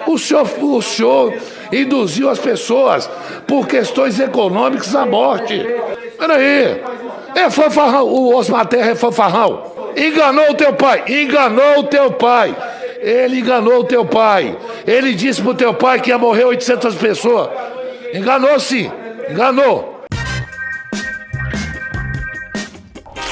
O senhor induziu as pessoas por questões econômicas à morte. Peraí. É fanfarrão. O Osmar Terra é fanfarrão. Enganou o teu pai. Enganou o teu pai. Ele enganou o teu pai. Ele disse pro teu pai que ia morrer 800 pessoas. Enganou sim. Enganou.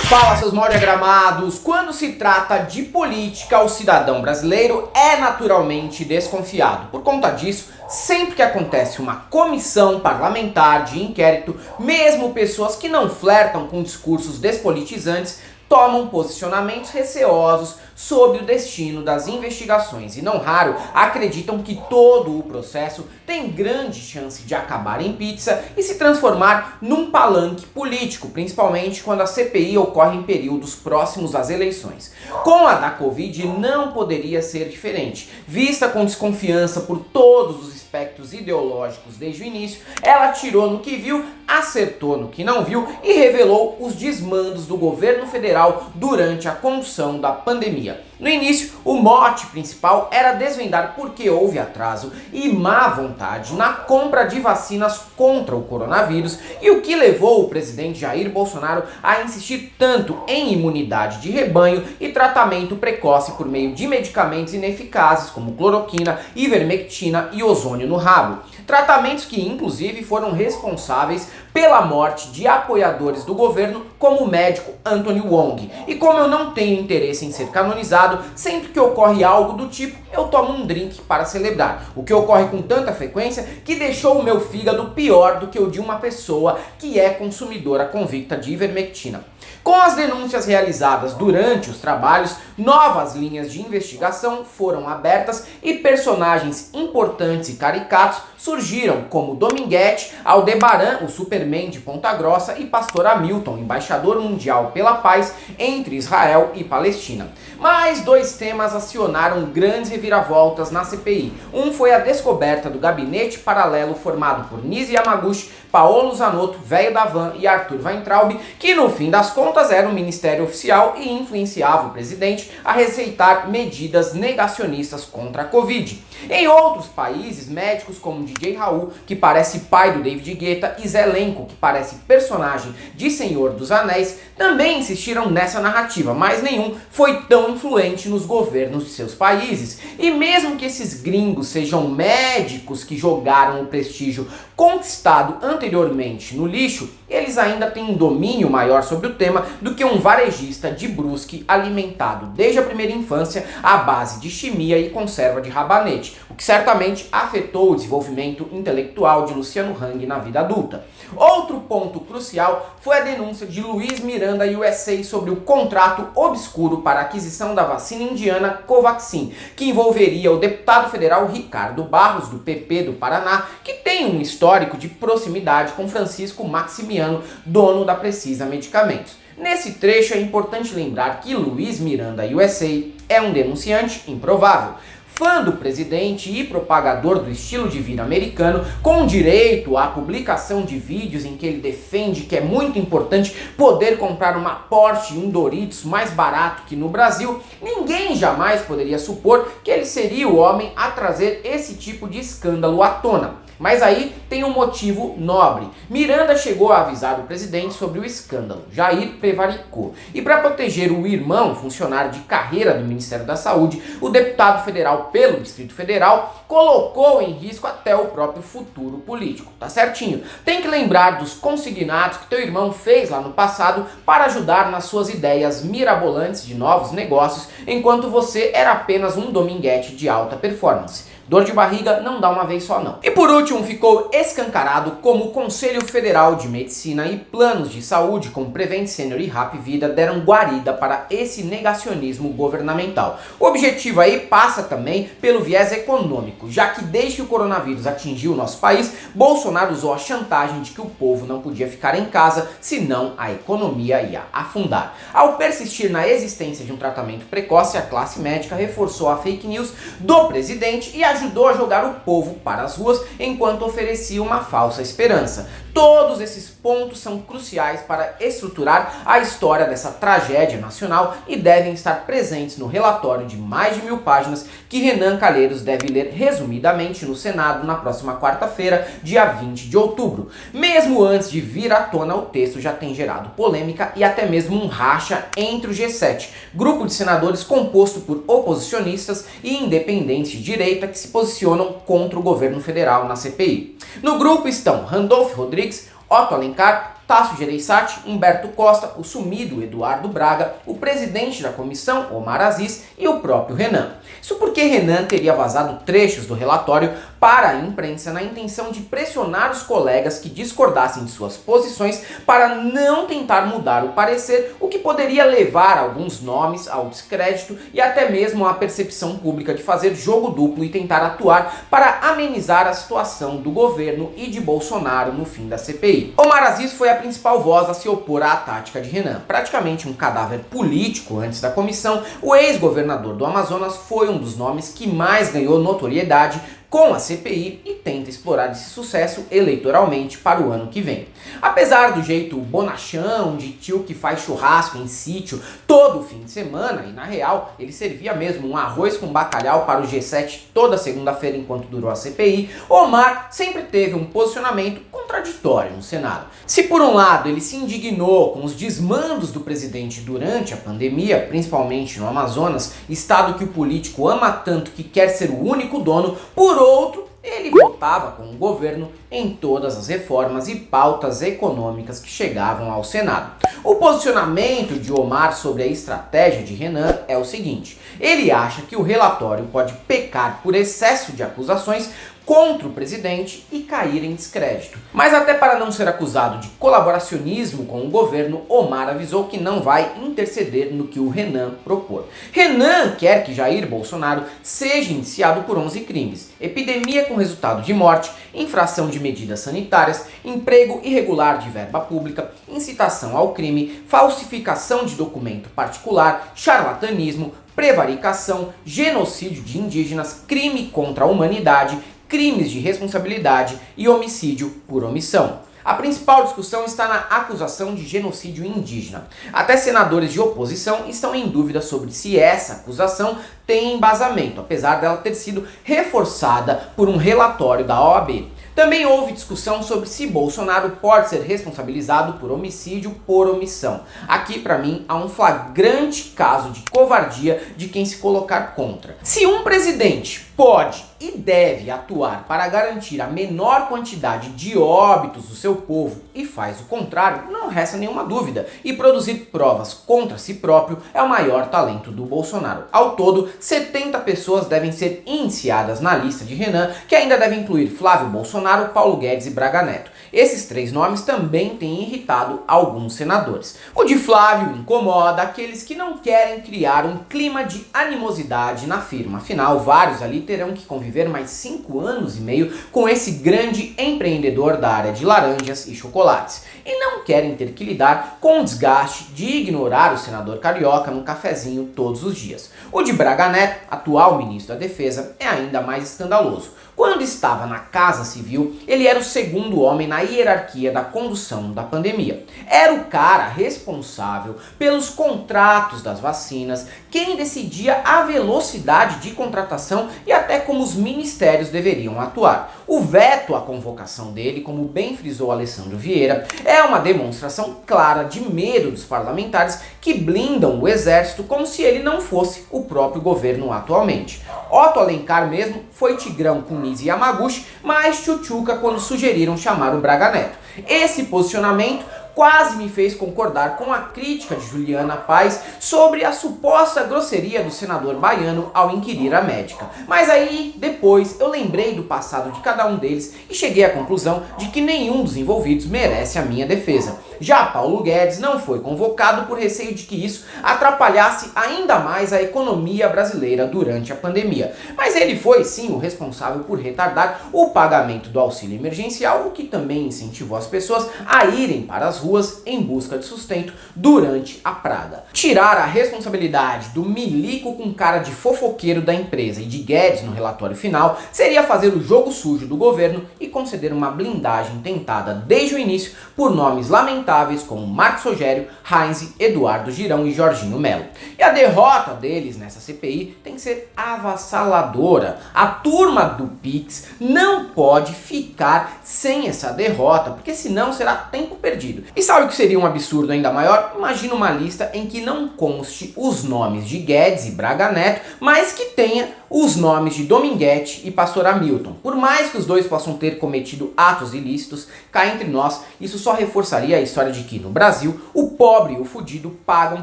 Fala, seus mal diagramados! Quando se trata de política, o cidadão brasileiro é naturalmente desconfiado. Por conta disso, sempre que acontece uma comissão parlamentar de inquérito, mesmo pessoas que não flertam com discursos despolitizantes tomam posicionamentos receosos sobre o destino das investigações e, não raro, acreditam que todo o processo tem grande chance de acabar em pizza e se transformar num palanque político, principalmente quando a CPI ocorre em períodos próximos às eleições. Com a da Covid não poderia ser diferente. Vista com desconfiança por todos os aspectos ideológicos desde o início, ela tirou no que viu, acertou no que não viu e revelou os desmandos do governo federal durante a condução da pandemia. No início, o mote principal era desvendar por que houve atraso e má vontade na compra de vacinas contra o coronavírus e o que levou o presidente Jair Bolsonaro a insistir tanto em imunidade de rebanho e tratamento precoce por meio de medicamentos ineficazes como cloroquina, ivermectina e ozônio no rabo. Tratamentos que inclusive foram responsáveis pela morte de apoiadores do governo como o médico Anthony Wong. E como eu não tenho interesse em ser canonizado, sempre que ocorre algo do tipo, eu tomo um drink para celebrar. O que ocorre com tanta frequência que deixou o meu fígado pior do que o de uma pessoa que é consumidora convicta de ivermectina. Com as denúncias realizadas durante os trabalhos, novas linhas de investigação foram abertas e personagens importantes e caricatos surgiram, como Dominguete, Aldebaran, o Superman de Ponta Grossa, e Pastor Hamilton, embaixador mundial pela paz entre Israel e Palestina. Mas dois temas acionaram grandes reviravoltas na CPI. Um foi a descoberta do gabinete paralelo formado por Nise Yamaguchi, Paolo Zanotto, Velho da Van e Arthur Weintraub, que no fim das contas era um ministério oficial e influenciava o presidente a receitar medidas negacionistas contra a Covid. Em outros países, médicos como DJ Raul, que parece pai do David Guetta, e Zé Lenco, que parece personagem de Senhor dos Anéis, também insistiram nessa narrativa, mas nenhum foi tão influente nos governos de seus países. E mesmo que esses gringos sejam médicos que jogaram o prestígio conquistado anteriormente no lixo, eles ainda têm um domínio maior sobre o tema do que um varejista de Brusque alimentado desde a primeira infância à base de chimia e conserva de rabanete, o que certamente afetou o desenvolvimento intelectual de Luciano Hang na vida adulta. Outro ponto crucial foi a denúncia de Luiz Miranda USA sobre o contrato obscuro para a aquisição da vacina indiana Covaxin, que envolveria o deputado federal Ricardo Barros, do PP do Paraná, que tem um histórico de proximidade com Francisco Maximiano, dono da Precisa Medicamentos. Nesse trecho é importante lembrar que Luiz Miranda USA é um denunciante improvável, fã do presidente e propagador do estilo de vida americano, com direito à publicação de vídeos em que ele defende que é muito importante poder comprar uma Porsche e um Doritos mais barato que no Brasil, ninguém jamais poderia supor que ele seria o homem a trazer esse tipo de escândalo à tona. Mas aí tem um motivo nobre. Miranda chegou a avisar o presidente sobre o escândalo. Jair prevaricou. E para proteger o irmão, funcionário de carreira do Ministério da Saúde, o deputado federal pelo Distrito Federal colocou em risco até o próprio futuro político. Tá certinho. Tem que lembrar dos consignados que teu irmão fez lá no passado para ajudar nas suas ideias mirabolantes de novos negócios, enquanto você era apenas um dominguete de alta performance. Dor de barriga não dá uma vez só não. E por último, ficou escancarado como o Conselho Federal de Medicina e Planos de Saúde, como Prevent Senior e Rap Vida, deram guarida para esse negacionismo governamental. O objetivo aí passa também pelo viés econômico, já que desde que o coronavírus atingiu o nosso país, Bolsonaro usou a chantagem de que o povo não podia ficar em casa, senão a economia ia afundar. Ao persistir na existência de um tratamento precoce, a classe médica reforçou a fake news do presidente e ajudou a jogar o povo para as ruas enquanto oferecia uma falsa esperança. Todos esses pontos são cruciais para estruturar a história dessa tragédia nacional e devem estar presentes no relatório de mais de 1000 páginas que Renan Calheiros deve ler resumidamente no Senado na próxima quarta-feira, dia 20 de outubro. Mesmo antes de vir à tona, o texto já tem gerado polêmica e até mesmo um racha entre o G7, grupo de senadores composto por oposicionistas e independentes de direita que se posicionam contra o governo federal na CPI. No grupo estão Randolfo Rodrigues, Otto Alencar, Tasso Gereissati, Humberto Costa, o sumido Eduardo Braga, o presidente da comissão, Omar Aziz, e o próprio Renan. Isso porque Renan teria vazado trechos do relatório para a imprensa na intenção de pressionar os colegas que discordassem de suas posições para não tentar mudar o parecer, o que poderia levar alguns nomes ao descrédito e até mesmo à percepção pública de fazer jogo duplo e tentar atuar para amenizar a situação do governo e de Bolsonaro no fim da CPI. Omar Aziz foi a principal voz a se opor à tática de Renan. Praticamente um cadáver político antes da comissão, o ex-governador do Amazonas foi um dos nomes que mais ganhou notoriedade com a CPI e tenta explorar esse sucesso eleitoralmente para o ano que vem. Apesar do jeito bonachão de tio que faz churrasco em sítio todo fim de semana, e na real ele servia mesmo um arroz com bacalhau para o G7 toda segunda-feira enquanto durou a CPI, Omar sempre teve um posicionamento contraditório no Senado. Se por um lado ele se indignou com os desmandos do presidente durante a pandemia, principalmente no Amazonas, estado que o político ama tanto que quer ser o único dono, por outro, ele votava com o governo em todas as reformas e pautas econômicas que chegavam ao Senado. O posicionamento de Omar sobre a estratégia de Renan é o seguinte: ele acha que o relatório pode pecar por excesso de acusações contra o presidente e cair em descrédito. Mas até para não ser acusado de colaboracionismo com o governo, Omar avisou que não vai interceder no que o Renan propor. Renan quer que Jair Bolsonaro seja indiciado por 11 crimes: epidemia com resultado de morte, infração de medidas sanitárias, emprego irregular de verba pública, incitação ao crime, falsificação de documento particular, charlatanismo, prevaricação, genocídio de indígenas, crime contra a humanidade, crimes de responsabilidade e homicídio por omissão. A principal discussão está na acusação de genocídio indígena. Até senadores de oposição estão em dúvida sobre se essa acusação tem embasamento, apesar dela ter sido reforçada por um relatório da OAB. Também houve discussão sobre se Bolsonaro pode ser responsabilizado por homicídio por omissão. Aqui, para mim, há um flagrante caso de covardia de quem se colocar contra. Se um presidente pode e deve atuar para garantir a menor quantidade de óbitos do seu povo e faz o contrário, não resta nenhuma dúvida. E produzir provas contra si próprio é o maior talento do Bolsonaro. Ao todo, 70 pessoas devem ser indiciadas na lista de Renan, que ainda deve incluir Flávio Bolsonaro, Paulo Guedes e Braga Neto. Esses três nomes também têm irritado alguns senadores. O de Flávio incomoda aqueles que não querem criar um clima de animosidade na firma. Afinal, vários ali terão que conviver mais 5 anos e meio com esse grande empreendedor da área de laranjas e chocolates. E não querem ter que lidar com o desgaste de ignorar o senador carioca no cafezinho todos os dias. O de Braga Neto, atual ministro da Defesa, é ainda mais escandaloso. Quando estava na Casa Civil, ele era o segundo homem na hierarquia da condução da pandemia. Era o cara responsável pelos contratos das vacinas, quem decidia a velocidade de contratação e até como os ministérios deveriam atuar. O veto à convocação dele, como bem frisou Alessandro Vieira, é uma demonstração clara de medo dos parlamentares que blindam o exército como se ele não fosse o próprio governo atualmente. Otto Alencar mesmo foi tigrão com Nise Yamaguchi, mas tchutchuca quando sugeriram chamar o Braga Neto. Esse posicionamento quase me fez concordar com a crítica de Juliana Paes sobre a suposta grosseria do senador baiano ao inquirir a médica. Mas aí, depois, eu lembrei do passado de cada um deles e cheguei à conclusão de que nenhum dos envolvidos merece a minha defesa. Já Paulo Guedes não foi convocado por receio de que isso atrapalhasse ainda mais a economia brasileira durante a pandemia. Mas ele foi sim o responsável por retardar o pagamento do auxílio emergencial, o que também incentivou as pessoas a irem para as ruas em busca de sustento durante a praga. Tirar a responsabilidade do milico com cara de fofoqueiro da empresa e de Guedes no relatório final seria fazer o jogo sujo do governo e conceder uma blindagem tentada desde o início por nomes lamentáveis como Marcos Rogério, Heinz, Eduardo Girão e Jorginho Melo. E a derrota deles nessa CPI tem que ser avassaladora. A turma do Pix não pode ficar sem essa derrota, porque senão será tempo perdido. E sabe o que seria um absurdo ainda maior? Imagina uma lista em que não conste os nomes de Guedes e Braga Neto, mas que tenha os nomes de Dominguete e Pastor Hamilton. Por mais que os dois possam ter cometido atos ilícitos, cá entre nós, isso só reforçaria a história de que no Brasil o pobre e o fudido pagam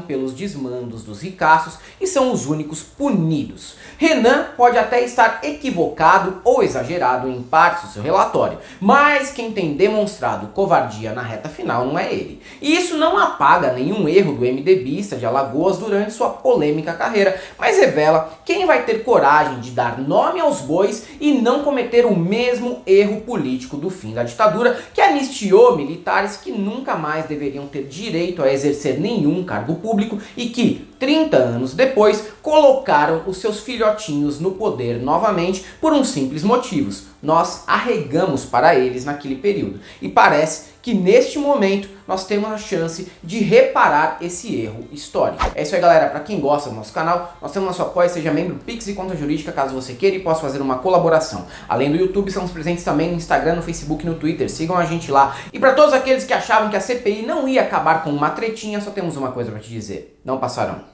pelos desmandos dos ricaços e são os únicos punidos. Renan pode até estar equivocado ou exagerado em partes do seu relatório, mas quem tem demonstrado covardia na reta final não é ele. E isso não apaga nenhum erro do MDBista de Alagoas durante sua polêmica carreira, mas revela quem vai ter coragem de dar nome aos bois e não cometer o mesmo erro político do fim da ditadura, que anistiou militares que nunca mais deveriam ter direito a exercer nenhum cargo público e que, 30 anos depois, colocaram os seus filhotinhos no poder novamente por uns simples motivos. Nós arregamos para eles naquele período. E parece que neste momento nós temos a chance de reparar esse erro histórico. É isso aí, galera. Para quem gosta do nosso canal, nós temos nosso apoio, seja membro Pix e Conta Jurídica, caso você queira e possa fazer uma colaboração. Além do YouTube, estamos presentes também no Instagram, no Facebook e no Twitter. Sigam a gente lá. E para todos aqueles que achavam que a CPI não ia acabar com uma tretinha, só temos uma coisa para te dizer. Não passarão.